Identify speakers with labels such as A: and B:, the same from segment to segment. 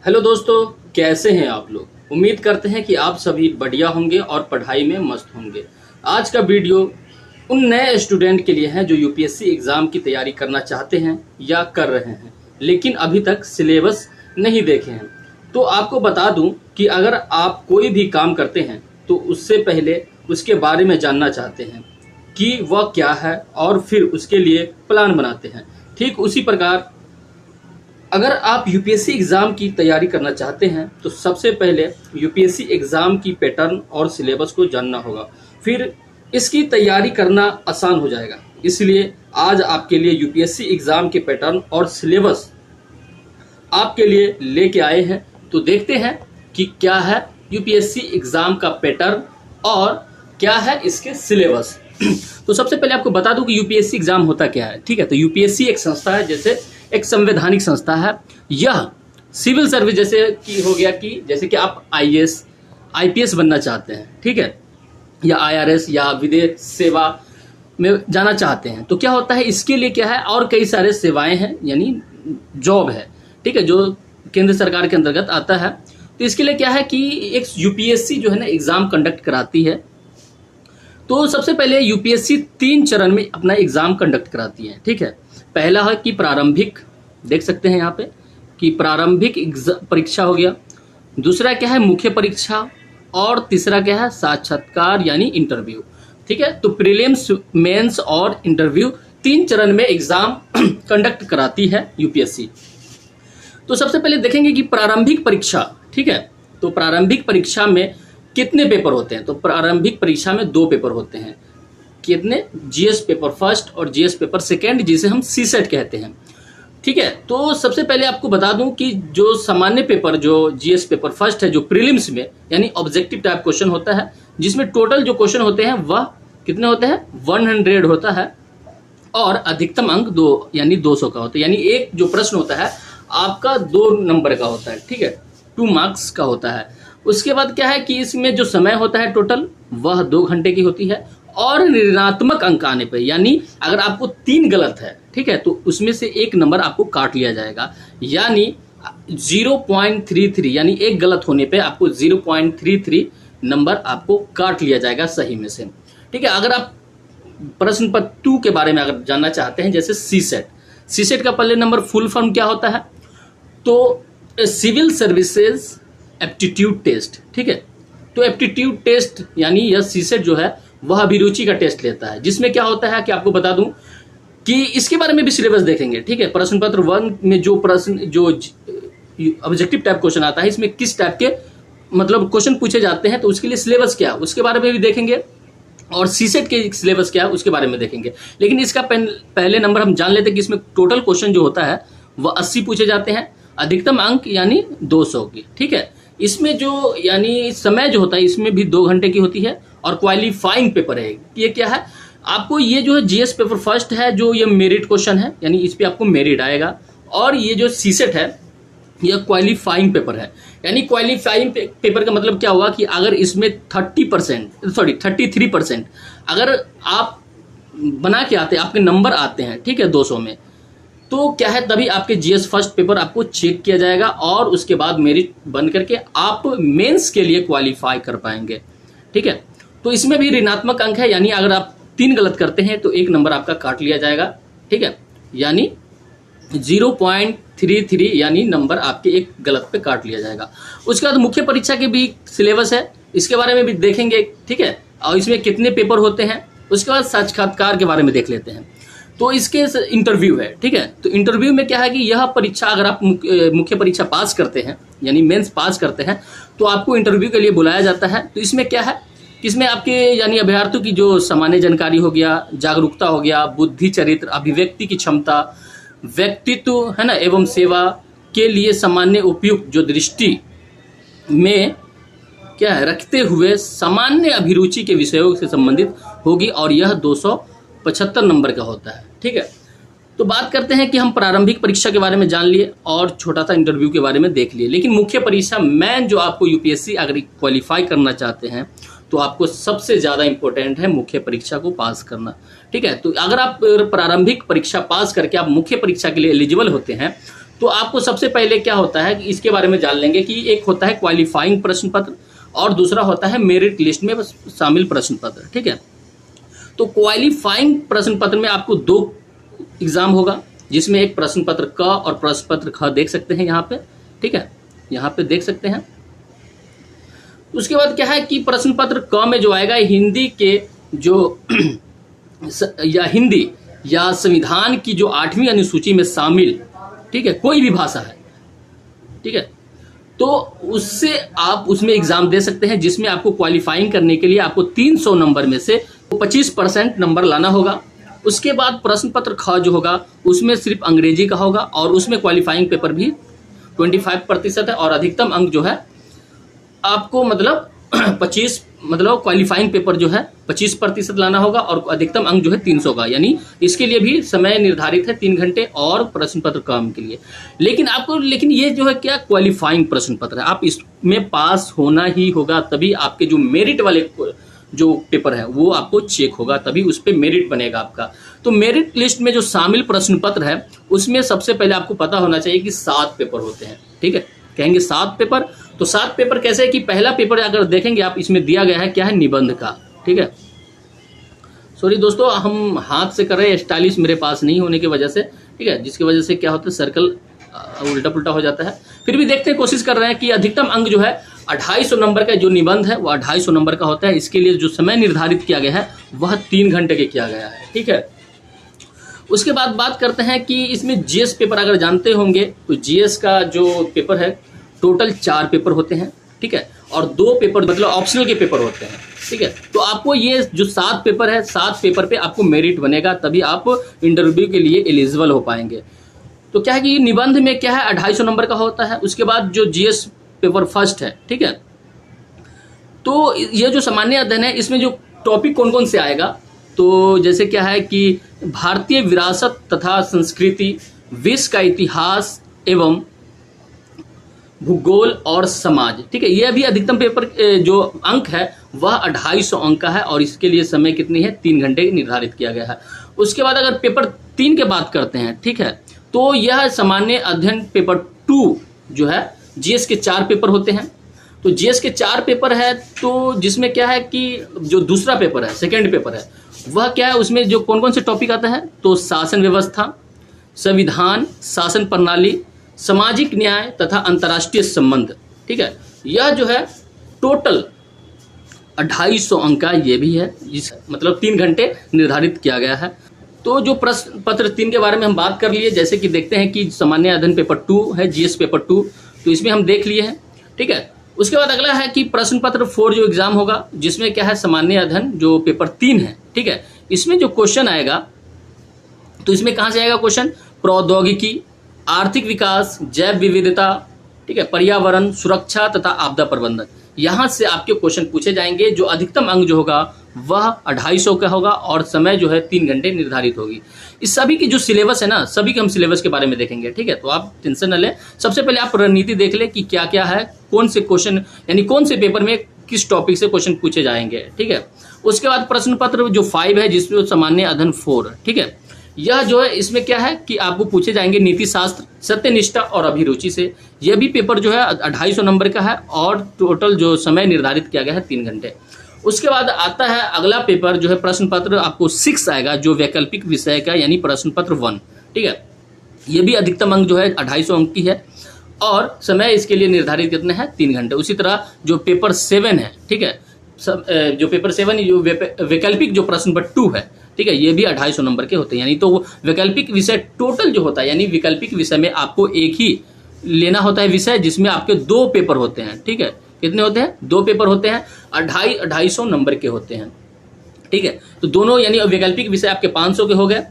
A: Hello दोस्तों, कैसे हैं आप लोग। उम्मीद करते हैं कि आप सभी बढ़िया होंगे और पढ़ाई में मस्त होंगे। आज का वीडियो उन नए स्टूडेंट के लिए है जो यूपीएससी एग्ज़ाम की तैयारी करना चाहते हैं या कर रहे हैं, लेकिन अभी तक सिलेबस नहीं देखे हैं। तो आपको बता दूं कि अगर आप कोई भी काम करते हैं तो उससे पहले उसके बारे में जानना चाहते हैं कि वह क्या है और फिर उसके लिए प्लान बनाते हैं। ठीक उसी प्रकार अगर आप यूपीएससी एग्ज़ाम की तैयारी करना चाहते हैं तो सबसे पहले यूपीएससी एग्ज़ाम की पैटर्न और सिलेबस को जानना होगा, फिर इसकी तैयारी करना आसान हो जाएगा। इसलिए आज आपके लिए यूपीएससी एग्ज़ाम के पैटर्न और सिलेबस आपके लिए लेके आए हैं। तो देखते हैं कि क्या है यूपीएससी एग्ज़ाम का पैटर्न और क्या है इसके सिलेबस। तो सबसे पहले आपको बता दूं कि यूपीएससी एग्ज़ाम होता क्या है। ठीक है, तो यूपीएससी एक संस्था है, जैसे एक संवैधानिक संस्था है। यह सिविल सर्विस जैसे कि हो गया कि जैसे कि आप आईएएस आईपीएस बनना चाहते हैं, ठीक है, या आईआरएस या विदेश सेवा में जाना चाहते हैं, तो क्या होता है इसके लिए क्या है और कई सारे सेवाएं हैं, यानी जॉब है, ठीक है, जो केंद्र सरकार के अंतर्गत आता है। तो इसके लिए क्या है कि एक यूपीएससी जो है ना एग्ज़ाम कंडक्ट कराती है। तो सबसे पहले यूपीएससी 3 चरण में अपना एग्ज़ाम कंडक्ट कराती है। ठीक है, पहला है कि प्रारंभिक, देख सकते हैं यहाँ पे कि प्रारंभिक परीक्षा हो गया। दूसरा क्या है मुख्य परीक्षा, और तीसरा क्या है साक्षात्कार यानी इंटरव्यू। ठीक है, तो प्रीलिम्स, मेंस और इंटरव्यू 3 चरण में एग्ज़ाम कंडक्ट कराती है यूपीएससी। तो सबसे पहले देखेंगे कि प्रारंभिक परीक्षा, ठीक है, तो प्रारंभिक परीक्षा में कितने पेपर होते हैं। तो प्रारंभिक परीक्षा में 2 पेपर होते हैं। कितने? जीएस पेपर फर्स्ट और जीएस पेपर सेकेंड, जिसे हम सीसेट कहते हैं। ठीक है, तो सबसे पहले आपको बता दूं कि जो सामान्य पेपर, जो जीएस पेपर फर्स्ट है, जो प्रीलिम्स में यानी ऑब्जेक्टिव टाइप क्वेश्चन होता है, जिसमें टोटल जो क्वेश्चन होते हैं वह कितने होते हैं 100 होता है, और अधिकतम अंक 2 यानी 200 का होता है। यानी एक जो प्रश्न होता है आपका 2 नंबर का होता है, ठीक है, 2 मार्क्स का होता है। उसके बाद क्या है कि इसमें जो समय होता है टोटल वह 2 घंटे की होती है, और ऋणात्मक अंक आने पे, यानी अगर आपको 3 गलत है, ठीक है, तो उसमें से 1 नंबर आपको काट लिया जाएगा, यानी 0.33, यानी एक गलत होने पे आपको 0.33 नंबर आपको काट लिया जाएगा सही में से। ठीक है, अगर आप प्रश्न पत्र 2 के बारे में अगर जानना चाहते हैं, जैसे सीसेट का पहले नंबर फुल फॉर्म क्या होता है, तो सिविल सर्विसेज एप्टीट्यूड टेस्ट। ठीक है, तो एप्टीट्यूड टेस्ट यानी यह सीसेट जो है वह अभिरुचि का टेस्ट लेता है, जिसमें क्या होता है कि आपको बता दूं कि इसके बारे में भी सिलेबस देखेंगे। ठीक है, प्रश्न पत्र 1 में जो प्रश्न, जो ऑब्जेक्टिव टाइप क्वेश्चन आता है, इसमें किस टाइप के मतलब क्वेश्चन पूछे जाते हैं, तो उसके लिए सिलेबस क्या है उसके बारे में भी देखेंगे, और सीसेट के सिलेबस क्या है उसके बारे में देखेंगे। लेकिन इसका पहले नंबर हम जान लेते हैं कि इसमें टोटल क्वेश्चन जो होता है वह 80 पूछे जाते हैं, अधिकतम अंक यानी 200 की। ठीक है, इसमें जो यानी समय जो होता है इसमें भी 2 घंटे की होती है, और क्वालिफाइंग पेपर है। ये क्या है, आपको ये जो है जीएस पेपर फर्स्ट है, जो ये मेरिट क्वेश्चन है, यानी इस पे आपको मेरिट आएगा, और ये जो सीसेट है यह क्वालिफाइंग पेपर है। यानी क्वालिफाइंग पेपर का मतलब क्या हुआ कि अगर इसमें 33% अगर आप बना के आते हैं, आपके नंबर आते हैं, ठीक है, 200 में, तो क्या है तभी आपके जीएस फर्स्ट पेपर आपको चेक किया जाएगा, और उसके बाद मेरिट बन करके आप मेंस के लिए क्वालिफाई कर पाएंगे। ठीक है, तो इसमें भी ऋणात्मक अंक है, यानी अगर आप 3 गलत करते हैं तो 1 नंबर आपका काट लिया जाएगा। ठीक है, यानी 0.33 यानी नंबर आपके 1 गलत पे काट लिया जाएगा। उसके बाद मुख्य परीक्षा के भी सिलेबस है, इसके बारे में भी देखेंगे। ठीक है, और इसमें कितने पेपर होते हैं। उसके बाद साक्षात्कार के बारे में देख लेते हैं। तो इसके इंटरव्यू है। ठीक है, तो इंटरव्यू में क्या है कि यह परीक्षा अगर आप मुख्य परीक्षा पास करते हैं, यानी मेंस पास करते हैं, तो आपको इंटरव्यू के लिए बुलाया जाता है। तो इसमें क्या है, इसमें आपके यानी अभ्यर्थियों की जो सामान्य जानकारी हो गया, जागरूकता हो गया, बुद्धि, चरित्र, अभिव्यक्ति की क्षमता, व्यक्तित्व है ना, एवं सेवा के लिए सामान्य उपयुक्त जो दृष्टि में क्या है रखते हुए सामान्य अभिरुचि के विषयों से संबंधित होगी, और यह 275 नंबर का होता है। ठीक है, तो बात करते हैं कि हम प्रारंभिक परीक्षा के बारे में जान लिए और छोटा सा इंटरव्यू के बारे में देख लिए, लेकिन मुख्य परीक्षा मेन जो आपको यूपीएससी अगर क्वालिफाई करना चाहते हैं तो आपको सबसे ज़्यादा इंपॉर्टेंट है मुख्य परीक्षा को पास करना। ठीक है, तो अगर आप प्रारंभिक परीक्षा पास करके आप मुख्य परीक्षा के लिए एलिजिबल होते हैं तो आपको सबसे पहले क्या होता है कि इसके बारे में जान लेंगे कि एक होता है क्वालिफाइंग प्रश्न पत्र और दूसरा होता है मेरिट लिस्ट में शामिल प्रश्न पत्र। ठीक है, तो क्वालिफाइंग प्रश्न पत्र में आपको 2 एग्जाम होगा, जिसमें एक प्रश्न पत्र क और प्रश्न पत्र ख देख सकते हैं यहाँ पे। ठीक है, यहाँ पे देख सकते हैं। उसके बाद क्या है कि प्रश्न पत्र क में जो आएगा हिंदी के जो या हिंदी या संविधान की जो 8वीं अनुसूची में शामिल, ठीक है, कोई भी भाषा है, ठीक है, तो उससे आप उसमें एग्जाम दे सकते हैं, जिसमें आपको क्वालिफाइंग करने के लिए आपको 300 नंबर में से 25% नंबर लाना होगा। उसके बाद प्रश्न पत्र ख जो होगा उसमें सिर्फ अंग्रेजी का होगा और उसमें क्वालिफाइंग पेपर भी 25% है और अधिकतम अंक जो है आपको मतलब 25 मतलब क्वालिफाइंग पेपर जो है 25% लाना होगा और अधिकतम अंक जो है 300 का, यानी इसके लिए भी समय निर्धारित है 3 घंटे और प्रश्न पत्र काम के लिए। लेकिन ये जो है क्या क्वालिफाइंग प्रश्न पत्र है, आप इसमें पास होना ही होगा, तभी आपके जो मेरिट वाले जो पेपर है वो आपको चेक होगा, तभी उस पर मेरिट बनेगा आपका। तो मेरिट लिस्ट में जो शामिल प्रश्न पत्र है उसमें सबसे पहले आपको पता होना चाहिए कि 7 पेपर होते हैं। ठीक है, कहेंगे 7 पेपर, तो 7 पेपर कैसे है कि पहला पेपर अगर देखेंगे आप, इसमें दिया गया है क्या है, निबंध का। ठीक है, सॉरी दोस्तों, हम हाथ से कर रहे हैं, स्टाइलिश मेरे पास नहीं होने की वजह से, ठीक है, जिसकी वजह से क्या होता है सर्कल उल्टा पुल्टा हो जाता है। फिर भी देखते हैं, कोशिश कर रहे हैं कि अधिकतम अंक जो है 250 नंबर का जो निबंध है वो 250 नंबर का होता है। इसके लिए जो समय निर्धारित किया गया है वह 3 घंटे के किया गया है। ठीक है, उसके बाद बात करते हैं कि इसमें जीएस पेपर अगर जानते होंगे तो जीएस का जो पेपर है टोटल 4 पेपर होते हैं। ठीक है, और 2 पेपर मतलब ऑप्शनल के पेपर होते हैं। ठीक है, तो आपको ये जो 7 पेपर है, 7 पेपर पे आपको मेरिट बनेगा, तभी आप इंटरव्यू के लिए एलिजिबल हो पाएंगे। तो क्या है कि निबंध में क्या है 250 नंबर का होता है। उसके बाद जो जीएस पेपर फर्स्ट है, ठीक है, तो ये जो सामान्य अध्ययन है इसमें जो टॉपिक कौन कौन से आएगा, तो जैसे क्या है कि भारतीय विरासत तथा संस्कृति, विश्व का इतिहास एवं भूगोल और समाज। ठीक है, यह भी अधिकतम पेपर जो अंक है वह 250 अंक का है और इसके लिए समय कितनी है, 3 घंटे निर्धारित किया गया है। उसके बाद अगर पेपर 3 की बात करते हैं, ठीक है, तो यह सामान्य अध्ययन पेपर 2 जो है, जीएस के 4 पेपर होते हैं। तो जीएस के 4 पेपर है, तो जिसमें क्या है कि जो दूसरा पेपर है, सेकेंड पेपर है, वह क्या है, उसमें जो कौन कौन से टॉपिक आता है, तो शासन व्यवस्था, संविधान, शासन प्रणाली, सामाजिक न्याय तथा अंतर्राष्ट्रीय संबंध। ठीक है, यह जो है टोटल 250 अंक का ये भी है, जिस मतलब 3 घंटे निर्धारित किया गया है। तो जो प्रश्न पत्र 3 के बारे में हम बात कर लिए, जैसे कि देखते हैं कि सामान्य अध्ययन पेपर 2 है, जीएस पेपर 2, तो इसमें हम देख लिए हैं। ठीक है, उसके बाद अगला है कि प्रश्न पत्र 4 जो एग्जाम होगा, जिसमें क्या है सामान्य अध्ययन जो पेपर 3 है। ठीक है, इसमें जो क्वेश्चन आएगा, तो इसमें कहाँ से आएगा क्वेश्चन, प्रौद्योगिकी, आर्थिक विकास, जैव विविधता, ठीक है, पर्यावरण, सुरक्षा तथा आपदा प्रबंधन, यहाँ से आपके क्वेश्चन पूछे जाएंगे। जो अधिकतम अंक जो होगा वह 250 का होगा और समय जो है 3 घंटे निर्धारित होगी। इस सभी की जो सिलेबस है ना, सभी के हम सिलेबस के बारे में देखेंगे। ठीक है, तो आप टेंशन न लें, सबसे पहले आप रणनीति देख लें कि क्या क्या है, कौन से क्वेश्चन यानी कौन से पेपर में किस टॉपिक से क्वेश्चन पूछे जाएंगे। ठीक है, उसके बाद प्रश्न पत्र जो 5 है, जिसमें सामान्य अध्ययन 4। ठीक है, यह जो है इसमें क्या है कि आपको पूछे जाएंगे नीति शास्त्र, सत्यनिष्ठा और अभिरुचि से। यह भी पेपर जो है 250 नंबर का है और टोटल जो समय निर्धारित किया गया है 3 घंटे। उसके बाद आता है अगला पेपर जो है प्रश्न पत्र आपको 6 आएगा, जो वैकल्पिक विषय का यानी प्रश्न पत्र 1। ठीक है, यह भी अधिकतम अंक जो है 250 अंक की है और समय इसके लिए निर्धारित कितने हैं, 3 घंटे। उसी तरह जो पेपर 7 है, ठीक है, जो पेपर 7 जो वैकल्पिक जो प्रश्न पत्र 2 है, ठीक है, ये भी 250 नंबर के होते हैं। यानी तो वैकल्पिक विषय टोटल जो होता है, यानी वैकल्पिक विषय में आपको एक ही लेना होता है विषय, जिसमें आपके 2 पेपर होते हैं। ठीक है, कितने होते हैं, 2 पेपर होते हैं, 250 नंबर के होते हैं। ठीक है, तो दोनों यानी वैकल्पिक विषय आपके 500 के हो गए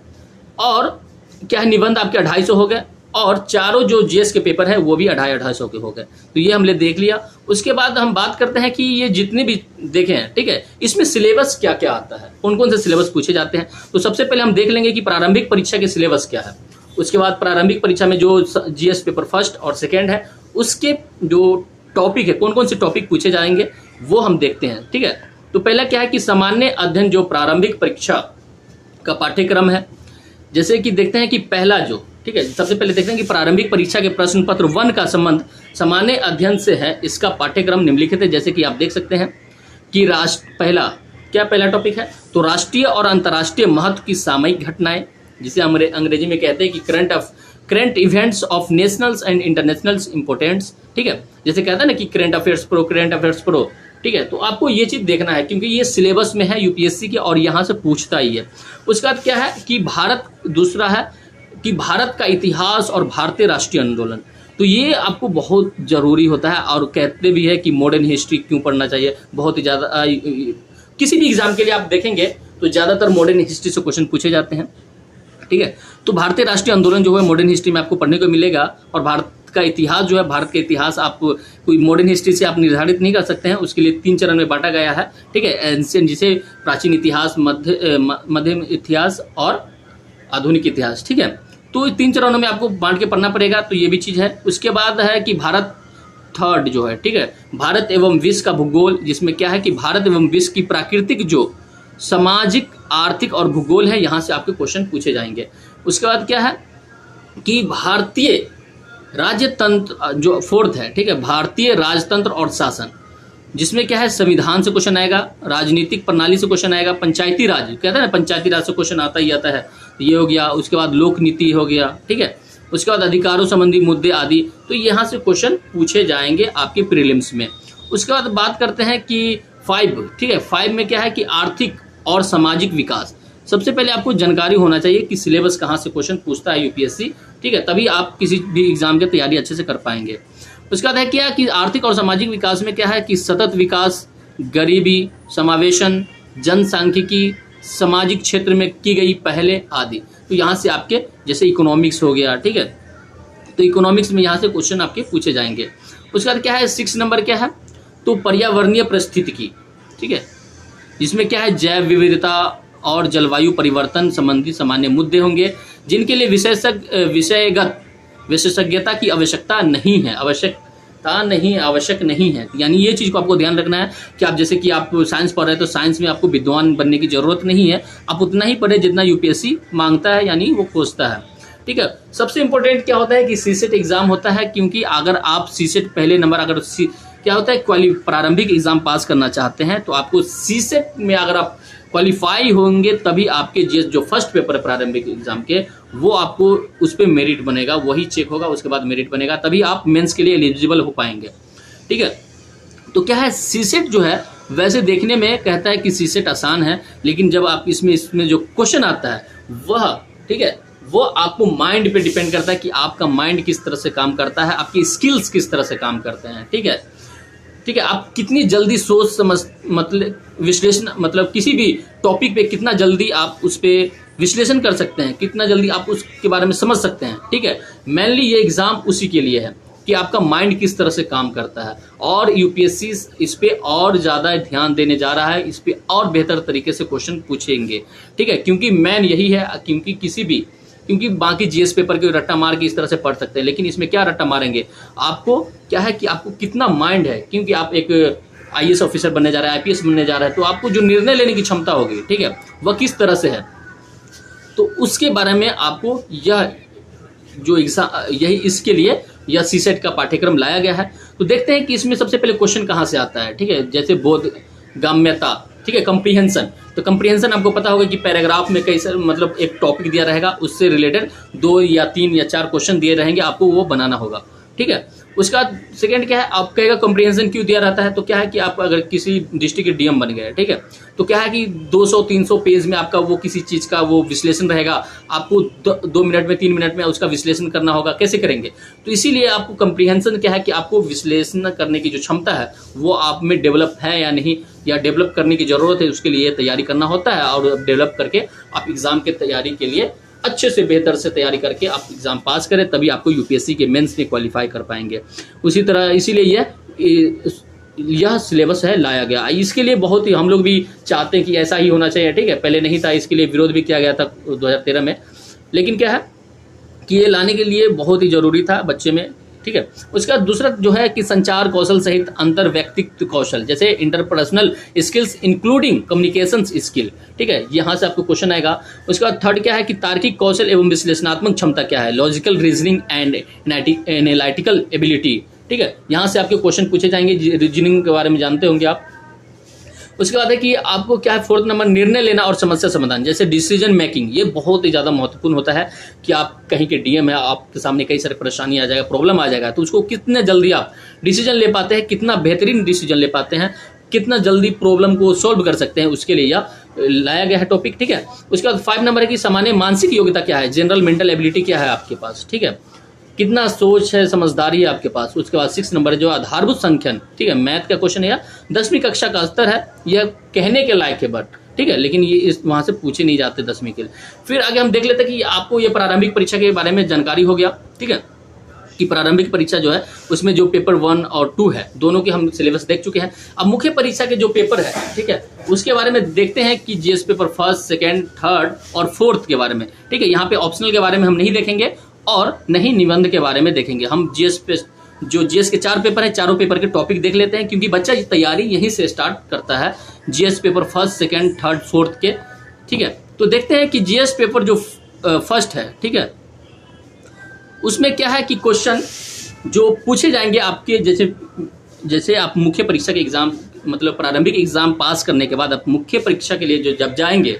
A: और क्या है निबंध आपके 250 हो गए और चारों जो जीएस के पेपर है वो भी 250 के हो गए। तो ये हमने देख लिया। उसके बाद हम बात करते हैं कि ये जितने भी देखे हैं, ठीक है, इसमें सिलेबस क्या क्या आता है, कौन कौन से सिलेबस पूछे जाते हैं। तो सबसे पहले हम देख लेंगे कि प्रारंभिक परीक्षा के सिलेबस क्या है। उसके बाद प्रारंभिक परीक्षा में जो जीएस पेपर 1 और 2 है, उसके जो टॉपिक है, कौन कौन से टॉपिक पूछे जाएंगे वो हम देखते हैं। ठीक है, तो पहला क्या है कि सामान्य अध्ययन जो प्रारंभिक परीक्षा का पाठ्यक्रम है, जैसे कि देखते हैं कि पहला जो ठीक है, सबसे पहले देखते हैं कि प्रारंभिक परीक्षा के प्रश्न पत्र 1 का संबंध सामान्य अध्ययन से है। इसका पाठ्यक्रम निम्नलिखित है। जैसे कि आप देख सकते हैं कि पहला टॉपिक है तो राष्ट्रीय और अंतर्राष्ट्रीय महत्व की सामयिक घटनाएं, जिसे अंग्रेजी में कहते हैं कि current events of nationals and international importance. ठीक है, जैसे कहता है ना कि करंट अफेयर्स प्रो। ठीक है, तो आपको ये चीज देखना है क्योंकि ये सिलेबस में है यूपीएससी के और यहाँ से पूछता ही है। उसके बाद क्या है कि दूसरा है कि भारत का इतिहास और भारतीय राष्ट्रीय आंदोलन, तो ये आपको बहुत जरूरी होता है। और कहते भी है कि मॉडर्न हिस्ट्री क्यों पढ़ना चाहिए, बहुत ही ज़्यादा किसी भी एग्जाम के लिए आप देखेंगे तो ज़्यादातर मॉडर्न हिस्ट्री से क्वेश्चन पूछे जाते हैं। ठीक है, तो भारतीय राष्ट्रीय आंदोलन जो है मॉडर्न हिस्ट्री में आपको पढ़ने को मिलेगा। और भारत का इतिहास जो है, भारत का इतिहास आप कोई मॉडर्न हिस्ट्री से आप निर्धारित नहीं कर सकते हैं, उसके लिए 3 चरण में बांटा गया है। ठीक है, एंशिएंट जिसे प्राचीन इतिहास, मध्यम इतिहास और आधुनिक इतिहास। ठीक है, तो 3 चरणों में आपको बांट के पढ़ना पड़ेगा, तो ये भी चीज़ है। उसके बाद है कि भारत थर्ड जो है, ठीक है, भारत एवं विश्व का भूगोल, जिसमें क्या है कि भारत एवं विश्व की प्राकृतिक जो सामाजिक, आर्थिक और भूगोल है, यहाँ से आपके क्वेश्चन पूछे जाएंगे। उसके बाद क्या है कि भारतीय राज्यतंत्र जो 4th है, ठीक है, भारतीय राजतंत्र और शासन, जिसमें क्या है संविधान से क्वेश्चन आएगा, राजनीतिक प्रणाली से क्वेश्चन आएगा, पंचायती राज कहते हैं ना, पंचायती राज से क्वेश्चन आता ही आता है, ये हो गया। उसके बाद लोक नीति हो गया। ठीक है, उसके बाद अधिकारों संबंधी मुद्दे आदि, तो यहाँ से क्वेश्चन पूछे जाएंगे आपके प्रीलिम्स में। उसके बाद बात करते हैं कि 5, ठीक है, 5 में क्या है कि आर्थिक और सामाजिक विकास। सबसे पहले आपको जानकारी होना चाहिए कि सिलेबस कहाँ से क्वेश्चन पूछता है यूपीएससी। ठीक है, तभी आप किसी भी एग्जाम की तैयारी अच्छे से कर पाएंगे। उसके बाद है क्या कि आर्थिक और सामाजिक विकास में क्या है कि सतत विकास, गरीबी समावेशन, जनसांख्यिकी, सामाजिक क्षेत्र में की गई पहले आदि। तो यहाँ से आपके जैसे इकोनॉमिक्स हो गया, ठीक है, तो इकोनॉमिक्स में यहाँ से क्वेश्चन आपके पूछे जाएंगे। उसके बाद क्या है 6 नंबर क्या है तो पर्यावरणीय परिस्थितिकी। ठीक है, जिसमें क्या है जैव विविधता और जलवायु परिवर्तन संबंधी सामान्य मुद्दे होंगे, जिनके लिए विषयगत विशेषज्ञता की आवश्यकता नहीं है, आवश्यक नहीं है। यानी ये चीज़ को आपको ध्यान रखना है कि आप जैसे कि आप साइंस पढ़ रहे हैं तो साइंस में आपको विद्वान बनने की जरूरत नहीं है, आप उतना ही पढ़े जितना यूपीएससी मांगता है, यानी वो खोजता है। ठीक है, सबसे इंपॉर्टेंट क्या होता है कि सीसेट एग्जाम होता है, क्योंकि अगर आप सीसेट पहले नंबर अगर क्या होता है प्रारंभिक एग्जाम पास करना चाहते हैं तो आपको सीसेट में अगर आप क्वालिफाई होंगे तभी आपके जो फर्स्ट पेपर है प्रारंभिक एग्जाम के, वो आपको उस पर मेरिट बनेगा, वही चेक होगा, उसके बाद मेरिट बनेगा, तभी आप मेंस के लिए एलिजिबल हो पाएंगे। ठीक है, तो क्या है सीसेट जो है वैसे देखने में कहता है कि सीसेट आसान है, लेकिन जब आप इसमें जो क्वेश्चन आता है वह, ठीक है, वो आपको माइंड पे डिपेंड करता है कि आपका माइंड किस तरह से काम करता है, आपकी स्किल्स किस तरह से काम करते हैं। ठीक है, आप कितनी जल्दी सोच समझ विश्लेषण किसी भी टॉपिक पे कितना जल्दी आप उस पर विश्लेषण कर सकते हैं, कितना जल्दी आप उसके बारे में समझ सकते हैं। ठीक है, मेनली ये एग्जाम उसी के लिए है कि आपका माइंड किस तरह से काम करता है, और यूपीएससी इस पे और ज़्यादा ध्यान देने जा रहा है, इस पे और बेहतर तरीके से क्वेश्चन पूछेंगे। ठीक है, क्योंकि मेन यही है, क्योंकि बाकी जीएस पेपर के रट्टा मार के इस तरह से पढ़ सकते हैं, लेकिन इसमें क्या रट्टा मारेंगे, आपको क्या है कि आपको कितना माइंड है, क्योंकि आप एक आईएएस ऑफिसर बनने जा रहे हैं, आईपीएस बनने जा रहे हैं, तो आपको जो निर्णय लेने की क्षमता होगी, ठीक है, वह किस तरह से है, तो उसके बारे में आपको यह जो एग्जाम यही इसके लिए यह सीसेट का पाठ्यक्रम लाया गया है। तो देखते हैं कि इसमें सबसे पहले क्वेश्चन कहाँ से आता है। ठीक है, जैसे बोधगम्यता, ठीक है, कंप्रीहेंशन, तो कंप्रीहेंशन आपको पता होगा कि पैराग्राफ में कई सारे एक टॉपिक दिया रहेगा, उससे रिलेटेड 2 या 3 या 4 क्वेश्चन दिए रहेंगे, आपको वो बनाना होगा। ठीक है, उसका सेकंड क्या है, आप कहेगा कंप्रीहेंशन क्यों दिया रहता है, तो क्या है कि आप अगर किसी डिस्ट्रिक्ट के डीएम बन गए, ठीक है, तो क्या है कि 200-300 पेज में आपका वो किसी चीज़ का वो विश्लेषण रहेगा, आपको 2 मिनट में 3 मिनट में उसका विश्लेषण करना होगा, कैसे करेंगे। तो इसीलिए आपको कंप्रीहेंशन क्या है कि आपको विश्लेषण करने की जो क्षमता है वो आप में डेवलप है या नहीं, या डेवलप करने की ज़रूरत है, उसके लिए तैयारी करना होता है, और डेवलप करके आप एग्ज़ाम के तैयारी के लिए अच्छे से बेहतर से तैयारी करके आप एग्ज़ाम पास करें, तभी आपको यूपीएससी के मेंस में क्वालिफाई कर पाएंगे। उसी तरह इसीलिए यह सिलेबस है लाया गया। इसके लिए बहुत ही हम लोग भी चाहते हैं कि ऐसा ही होना चाहिए। ठीक है, पहले नहीं था, इसके लिए विरोध भी किया गया था 2013 में, लेकिन क्या है कि ये लाने के लिए बहुत ही ज़रूरी था बच्चे में। ठीक है। उसका दूसरा जो है कि संचार कौशल सहित अंतर व्यक्तित्व कौशल, जैसे interpersonal skills including communication skill, ठीक है, यहाँ से आपको क्वेश्चन आएगा। उसका थर्ड क्या है कि तार्किक कौशल एवं विश्लेषणात्मक क्षमता क्या है, logical reasoning and analytical ability, ठीक है, यहाँ से आपके क्वेश्चन पूछे जाएंगे, रीजनिंग के बारे में जानते होंगे आप। उसके बाद है कि आपको क्या है, फोर्थ नंबर निर्णय लेना और समस्या समाधान, जैसे डिसीजन मेकिंग, ये बहुत ही ज़्यादा महत्वपूर्ण होता है कि आप कहीं के डीएम है, आपके सामने कई सारे परेशानी आ जाएगा, प्रॉब्लम आ जाएगा, तो उसको कितने जल्दी आप डिसीजन ले पाते हैं, कितना बेहतरीन डिसीजन ले पाते हैं, कितना जल्दी प्रॉब्लम को सॉल्व कर सकते हैं, उसके लिए यह लाया गया है टॉपिक, ठीक है। उसके बाद 5 नंबर है कि सामान्य मानसिक योग्यता क्या है, जनरल मेंटल एबिलिटी क्या है आपके पास, ठीक है, कितना सोच है, समझदारी है आपके पास। उसके बाद 6 नंबर जो आधारभूत संख्यन, ठीक है, मैथ का क्वेश्चन है, या 10वीं कक्षा का स्तर है, यह कहने के लायक है बट, ठीक है, लेकिन ये इस वहां से पूछे नहीं जाते 10वीं के लिए। फिर आगे हम देख लेते हैं कि आपको ये प्रारंभिक परीक्षा के बारे में जानकारी हो गया, ठीक है, कि प्रारंभिक परीक्षा जो है उसमें जो पेपर 1 और 2 है, दोनों के हम सिलेबस देख चुके हैं। अब मुख्य परीक्षा के जो पेपर है, ठीक है, उसके बारे में देखते हैं कि GS paper 1st, 2nd, 3rd और 4th के बारे में, ठीक है। यहाँ पे ऑप्शनल के बारे में हम नहीं देखेंगे और नहीं निबंध के बारे में देखेंगे। हम जीएस पे जो जीएस के 4 पेपर हैं, चारों पेपर के टॉपिक देख लेते हैं, क्योंकि बच्चा तैयारी यहीं से स्टार्ट करता है, GS paper 1st, 2nd, 3rd, 4th के, ठीक है। तो देखते हैं कि जीएस पेपर जो फर्स्ट है, ठीक है, उसमें क्या है कि क्वेश्चन जो पूछे जाएंगे आपके, जैसे आप मुख्य परीक्षा के एग्जाम, मतलब प्रारंभिक एग्जाम पास करने के बाद आप मुख्य परीक्षा के लिए जो जब जाएंगे,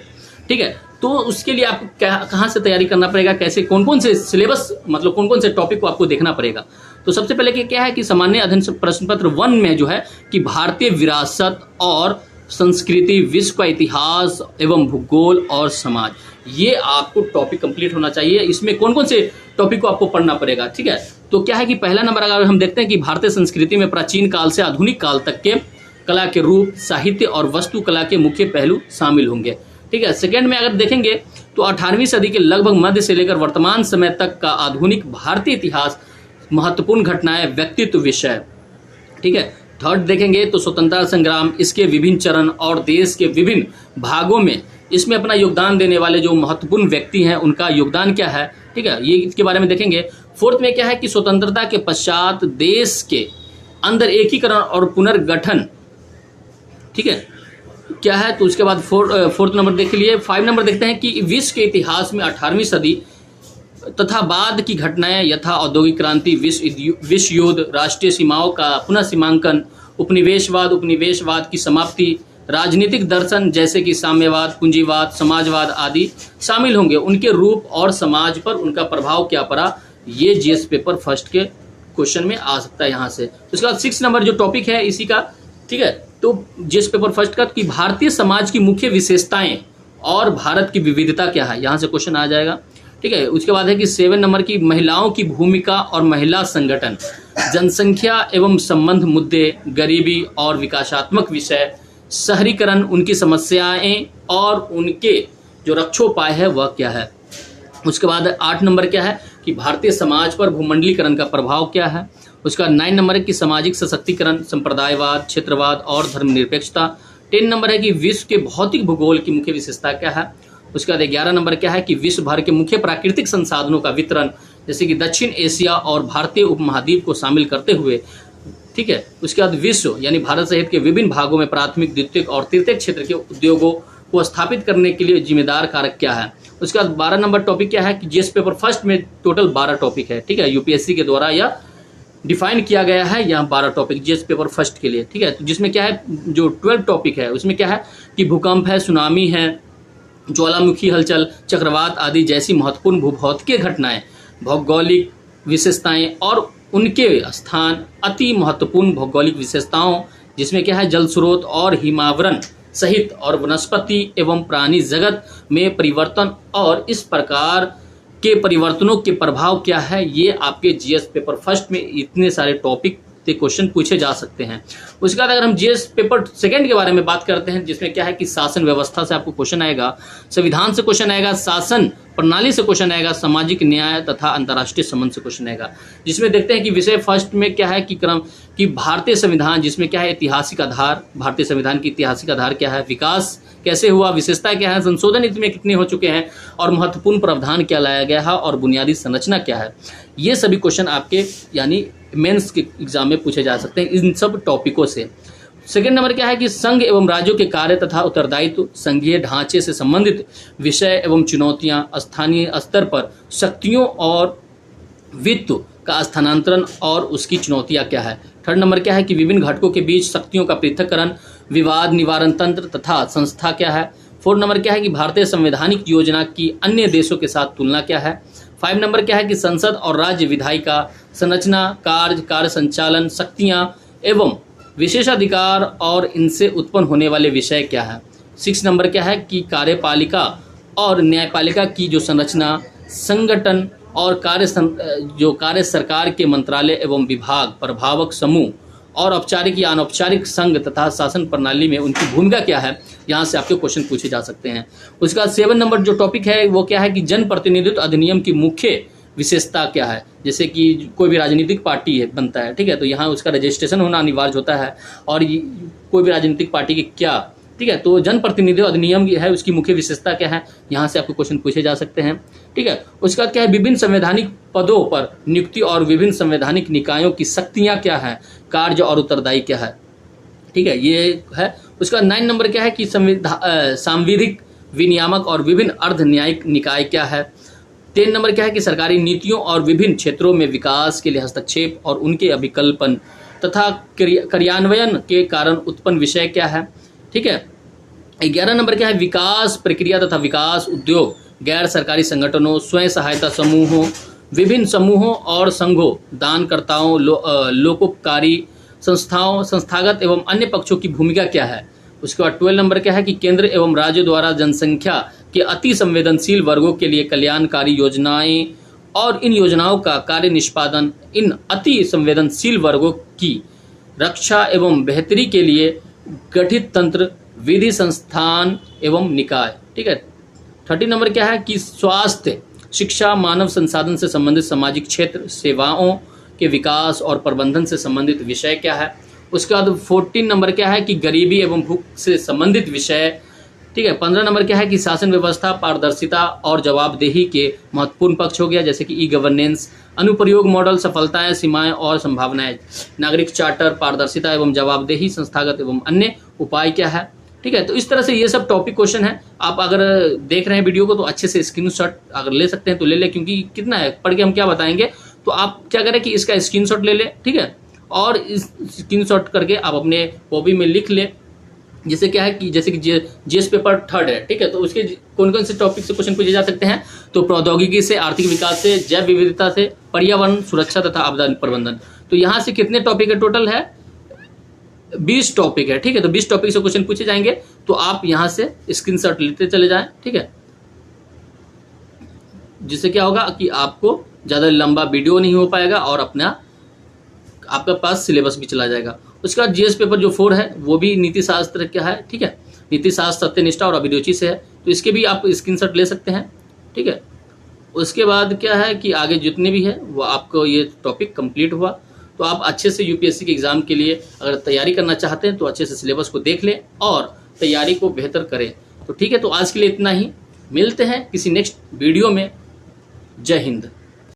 A: ठीक है, तो उसके लिए आपको कहाँ से तैयारी करना पड़ेगा, कैसे, कौन कौन से सिलेबस, मतलब कौन कौन से टॉपिक को आपको देखना पड़ेगा। तो सबसे पहले क्या है कि सामान्य अध्ययन प्रश्न पत्र 1 में जो है कि भारतीय विरासत और संस्कृति, विश्व का इतिहास एवं भूगोल और समाज, ये आपको टॉपिक कंप्लीट होना चाहिए। इसमें कौन कौन से टॉपिक को आपको पढ़ना पड़ेगा, ठीक है। तो क्या है कि पहला नंबर अगर हम देखते हैं कि भारतीय संस्कृति में प्राचीन काल से आधुनिक काल तक के कला के रूप, साहित्य और वास्तुकला के मुख्य पहलू शामिल होंगे, ठीक है। सेकंड में अगर देखेंगे तो 18वीं सदी के लगभग मध्य से लेकर वर्तमान समय तक का आधुनिक भारतीय इतिहास, महत्वपूर्ण घटनाएं, व्यक्तित्व विषय, ठीक है। थर्ड देखेंगे तो स्वतंत्रता संग्राम, इसके विभिन्न चरण और देश के विभिन्न भागों में इसमें अपना योगदान देने वाले जो महत्वपूर्ण व्यक्ति हैं उनका योगदान क्या है, ठीक है, ये इसके बारे में देखेंगे। फोर्थ में क्या है कि स्वतंत्रता के पश्चात देश के अंदर एकीकरण और पुनर्गठन, ठीक है, क्या है। तो उसके बाद फोर्थ नंबर देख लिए। 5 नंबर देखते हैं कि विश्व के इतिहास में 18वीं सदी तथा बाद की घटनाएं, यथा औद्योगिक क्रांति, विश्व युद्ध, राष्ट्रीय सीमाओं का पुनः सीमांकन, उपनिवेशवाद की समाप्ति, राजनीतिक दर्शन जैसे कि साम्यवाद, पूंजीवाद, समाजवाद आदि शामिल होंगे। उनके रूप और समाज पर उनका प्रभाव क्या पड़ा, ये जीएस पेपर फर्स्ट के क्वेश्चन में आ सकता है यहाँ से। उसके बाद 6 नंबर जो टॉपिक है इसी का, ठीक है, तो जीएस पेपर फर्स्ट का कि भारतीय समाज की मुख्य विशेषताएं और भारत की विविधता क्या है, यहाँ से क्वेश्चन आ जाएगा, ठीक है। उसके बाद है कि 7 नंबर की महिलाओं की भूमिका और महिला संगठन, जनसंख्या एवं संबंध मुद्दे, गरीबी और विकासात्मक विषय, शहरीकरण, उनकी समस्याएं और उनके जो रक्षोपाय है वह क्या है। उसके बाद 8 नंबर क्या है कि भारतीय समाज पर भूमंडलीकरण का प्रभाव क्या है। उसका 9 नंबर है कि सामाजिक सशक्तिकरण, संप्रदायवाद, क्षेत्रवाद और धर्मनिरपेक्षता। 10 नंबर है कि विश्व के भौतिक भूगोल की मुख्य विशेषता क्या है। उसके बाद 11 नंबर क्या है कि विश्व भर के मुख्य प्राकृतिक संसाधनों का वितरण, जैसे कि दक्षिण एशिया और भारतीय उपमहाद्वीप को शामिल करते हुए, ठीक है। उसके बाद विश्व यानी भारत सहित के विभिन्न भागों में प्राथमिक, द्वितीयक और तृतीयक क्षेत्र के उद्योगों को स्थापित करने के लिए जिम्मेदार कारक क्या है। उसके बाद 12 नंबर टॉपिक क्या है कि जीएस पेपर फर्स्ट में टोटल 12 टॉपिक है, ठीक है, यूपीएससी के द्वारा यह डिफाइन किया गया है यहाँ 12 टॉपिक जीएस पेपर फर्स्ट के लिए, ठीक है। तो जिसमें क्या है जो 12 टॉपिक है उसमें क्या है कि भूकंप है, सुनामी है, ज्वालामुखी हलचल, चक्रवात आदि जैसी महत्वपूर्ण भूभौतिकीय घटनाएं, भौगोलिक विशेषताएं और उनके स्थान, अति महत्वपूर्ण भौगोलिक विशेषताओं जिसमें क्या है जल स्रोत और हिमावरण सहित और वनस्पति एवं प्राणी जगत में परिवर्तन और इस प्रकार के परिवर्तनों के प्रभाव क्या है, ये आपके जीएस पेपर फर्स्ट में इतने सारे टॉपिक से क्वेश्चन पूछे जा सकते हैं। उसके बाद अगर हम जीएस पेपर सेकंड के बारे में बात करते हैं जिसमें क्या है कि शासन व्यवस्था से आपको क्वेश्चन आएगा, संविधान से क्वेश्चन आएगा, शासन प्रणाली से क्वेश्चन आएगा, सामाजिक न्याय तथा अंतर्राष्ट्रीय संबंध से क्वेश्चन आएगा। जिसमें देखते हैं कि विषय फर्स्ट में क्या है कि क्रम कि भारतीय संविधान, जिसमें क्या है ऐतिहासिक आधार, भारतीय संविधान की ऐतिहासिक आधार क्या है, विकास कैसे हुआ, विशेषता क्या है, संशोधन इसमें कितने हो चुके हैं और महत्वपूर्ण प्रावधान क्या लाया गया है और बुनियादी संरचना क्या है। ये सभी क्वेश्चन आपके यानी मेंस के एग्जाम में पूछे जा सकते हैं इन सब टॉपिकों से। सेकेंड नंबर क्या है कि संघ एवं राज्यों के कार्य तथा उत्तरदायित्व, संघीय ढांचे से संबंधित विषय एवं चुनौतियां, स्थानीय स्तर पर शक्तियों और वित्त का स्थानांतरण और उसकी चुनौतियां क्या है। थर्ड नंबर क्या है कि विभिन्न घटकों के बीच शक्तियों का पृथक्करण, विवाद निवारण तंत्र तथा संस्था क्या है। फोर्थ नंबर क्या है कि भारतीय संवैधानिक योजना की अन्य देशों के साथ तुलना क्या है। 5 नंबर क्या है कि संसद और राज्य विधायिका संरचना, कार्य संचालन, शक्तियां एवं विशेषाधिकार और इनसे उत्पन्न होने वाले विषय क्या है। 6 नंबर क्या है कि कार्यपालिका और न्यायपालिका की जो संरचना, संगठन और कार्य सरकार के मंत्रालय एवं विभाग, प्रभावक समूह और औपचारिक या अनौपचारिक संघ तथा शासन प्रणाली में उनकी भूमिका क्या है, यहाँ से आपके क्वेश्चन पूछे जा सकते हैं। उसके बाद 7 नंबर जो टॉपिक है वो क्या है कि जन प्रतिनिधित्व अधिनियम की मुख्य विशेषता क्या है। जैसे कि कोई भी राजनीतिक पार्टी है बनता है, ठीक है, तो यहाँ उसका रजिस्ट्रेशन होना अनिवार्य होता है और कोई भी राजनीतिक पार्टी की क्या, ठीक है, तो जन प्रतिनिधित्व अधिनियम है उसकी मुख्य विशेषता क्या है, यहाँ से आपको क्वेश्चन पूछे जा सकते हैं। ठीक है, उसके बाद क्या है विभिन्न संवैधानिक पदों पर नियुक्ति और विभिन्न संवैधानिक निकायों की शक्तियां क्या है, कार्य और उत्तरदायी क्या है। ठीक है, ये है। उसका 9 नंबर क्या है कि सांविधिक, विनियामक और विभिन्न अर्ध न्यायिक निकाय क्या है। 10 नंबर क्या है कि सरकारी नीतियों और विभिन्न क्षेत्रों में विकास के लिए हस्तक्षेप और उनके अभिकल्पन तथा क्रियान्वयन के कारण उत्पन्न विषय क्या है। ठीक है, 11 नंबर क्या है विकास प्रक्रिया तथा विकास उद्योग, गैर सरकारी संगठनों, स्वयं सहायता समूहों, विभिन्न समूहों और संघों, दानकर्ताओं, लोकोपकारी संस्थाओं, संस्थागत एवं अन्य पक्षों की भूमिका क्या है। उसके बाद 12 नंबर क्या है कि केंद्र एवं राज्य द्वारा जनसंख्या के अति संवेदनशील वर्गों के लिए कल्याणकारी योजनाएं और इन योजनाओं का कार्य निष्पादन, इन अति संवेदनशील वर्गों की रक्षा एवं बेहतरी के लिए गठित तंत्र, विधि, संस्थान एवं निकाय। ठीक है, 30 नंबर क्या है कि स्वास्थ्य, शिक्षा, मानव संसाधन से संबंधित सामाजिक क्षेत्र, सेवाओं के विकास और प्रबंधन से संबंधित विषय क्या है। उसके बाद 14 नंबर क्या है कि गरीबी एवं भूख से संबंधित विषय। ठीक है, 15 नंबर क्या है कि शासन व्यवस्था, पारदर्शिता और जवाबदेही के महत्वपूर्ण पक्ष हो गया, जैसे कि ई गवर्नेंस, अनुप्रयोग मॉडल, सफलताएं, सीमाएं और संभावनाएं, नागरिक चार्टर, पारदर्शिता एवं जवाबदेही, संस्थागत एवं अन्य उपाय क्या है। ठीक है, तो इस तरह से ये सब टॉपिक क्वेश्चन है। आप अगर देख रहे हैं वीडियो को तो अच्छे से स्क्रीनशॉट अगर ले सकते हैं तो ले ले, क्योंकि कितना है पढ़ के हम क्या बताएंगे, तो आप क्या करें कि इसका स्क्रीनशॉट ले ले। ठीक है, और इस स्क्रीनशॉट करके आप अपने कॉपी में लिख ले। जैसे क्या है कि जैसे कि जीएस पेपर 3 है, ठीक है, तो उसके कौन कौन से टॉपिक से क्वेश्चन पूछे जा सकते हैं, तो प्रौद्योगिकी से, आर्थिक विकास से, जैव विविधता से, पर्यावरण सुरक्षा तथा आपदा प्रबंधन। तो यहाँ से कितने टॉपिक है, टोटल है 20 टॉपिक है। ठीक है, तो 20 टॉपिक से क्वेश्चन पूछे जाएंगे, तो आप यहाँ से स्क्रीनशॉट लेते चले जाएं। ठीक है, जिससे क्या होगा कि आपको ज्यादा लंबा वीडियो नहीं हो पाएगा और आपके पास सिलेबस भी चला जाएगा। उसके बाद जीएस पेपर जो 4 है वो भी नीति शास्त्र क्या है। ठीक है, नीति शास्त्र, सत्यनिष्ठा और अभिरुचि से है, तो इसके भी आप स्क्रीनशॉट ले सकते हैं। ठीक है, उसके बाद क्या है कि आगे जितने भी है वो आपको ये टॉपिक कंप्लीट हुआ, तो आप अच्छे से यूपीएससी के एग्जाम के लिए अगर तैयारी करना चाहते हैं तो अच्छे से सिलेबस को देख लें और तैयारी को बेहतर करें। तो ठीक है, तो आज के लिए इतना ही, मिलते हैं किसी नेक्स्ट वीडियो में। जय हिंद।